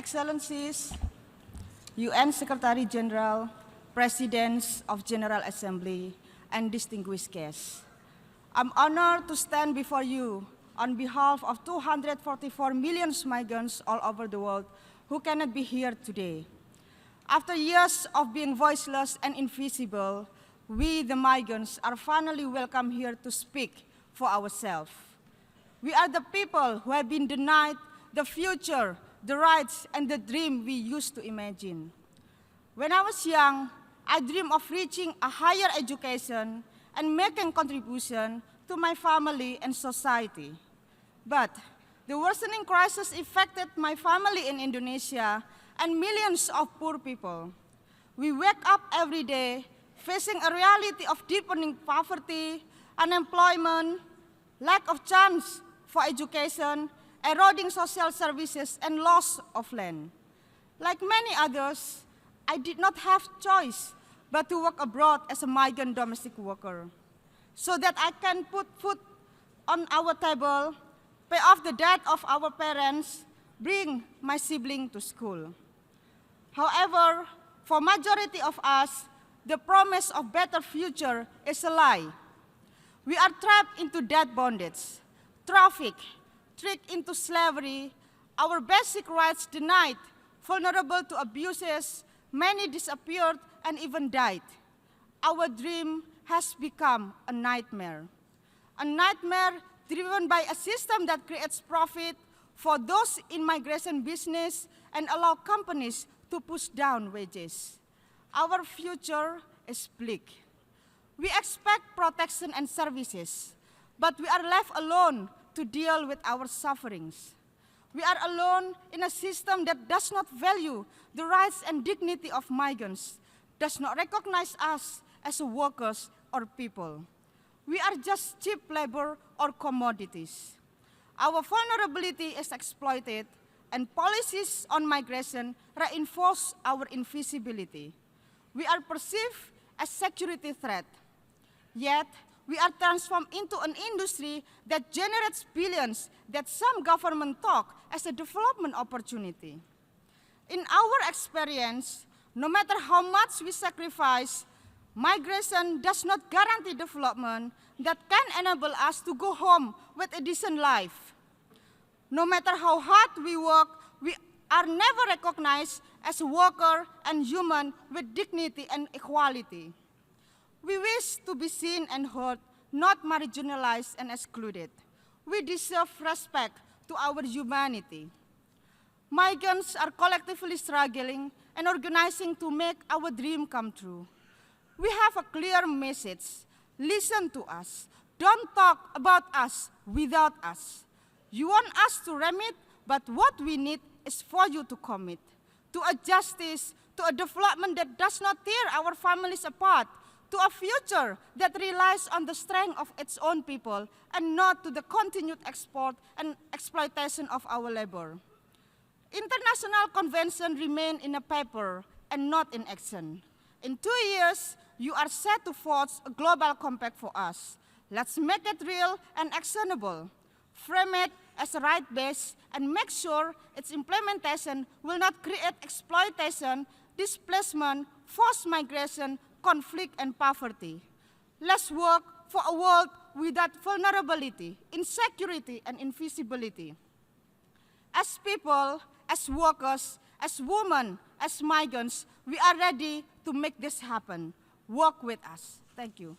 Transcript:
Excellencies, UN Secretary General, Presidents of General Assembly, and distinguished guests. I'm honored to stand before you on behalf of 244 million migrants all over the world who cannot be here today. After years of being voiceless and invisible, we, the migrants, are finally welcome here to speak for ourselves. We are the people who have been denied the future, the rights, and the dream we used to imagine. When I was young, I dreamed of reaching a higher education and making contribution to my family and society. But the worsening crisis affected my family in Indonesia and millions of poor people. We wake up every day facing a reality of deepening poverty, unemployment, lack of chance for education, eroding social services, and loss of land. Like many others, I did not have choice but to work abroad as a migrant domestic worker, so that I can put food on our table, pay off the debt of our parents, bring my sibling to school. However, for majority of us, the promise of better future is a lie. We are trapped into debt bondage, trafficked, tricked into slavery, our basic rights denied, vulnerable to abuses, many disappeared and even died. Our dream has become a nightmare driven by a system that creates profit for those in migration business and allow companies to push down wages. Our future is bleak. We expect protection and services, but we are left alone to deal with our sufferings. We are alone in a system that does not value the rights and dignity of migrants, does not recognize us as workers or people. We are just cheap labor or commodities. Our vulnerability is exploited, and policies on migration reinforce our invisibility. We are perceived as security threat, yet we are transformed into an industry that generates billions that some government talk as a development opportunity. In our experience, no matter how much we sacrifice, migration does not guarantee development that can enable us to go home with a decent life. No matter how hard we work, we are never recognized as a worker and human with dignity and equality. We wish to be seen and heard, not marginalized and excluded. We deserve respect to our humanity. Migrants are collectively struggling and organizing to make our dream come true. We have a clear message. Listen to us. Don't talk about us without us. You want us to remit, but what we need is for you to commit to a justice, to a development that does not tear our families apart, to a future that relies on the strength of its own people and not to the continued export and exploitation of our labor. International conventions remain in a paper and not in action. In 2 years, you are set to forge a global compact for us. Let's make it real and actionable. Frame it as a right base and make sure its implementation will not create exploitation, displacement, forced migration, conflict, and poverty. Let's work for a world without vulnerability, insecurity, and invisibility. As people, as workers, as women, as migrants, we are ready to make this happen. Work with us. Thank you.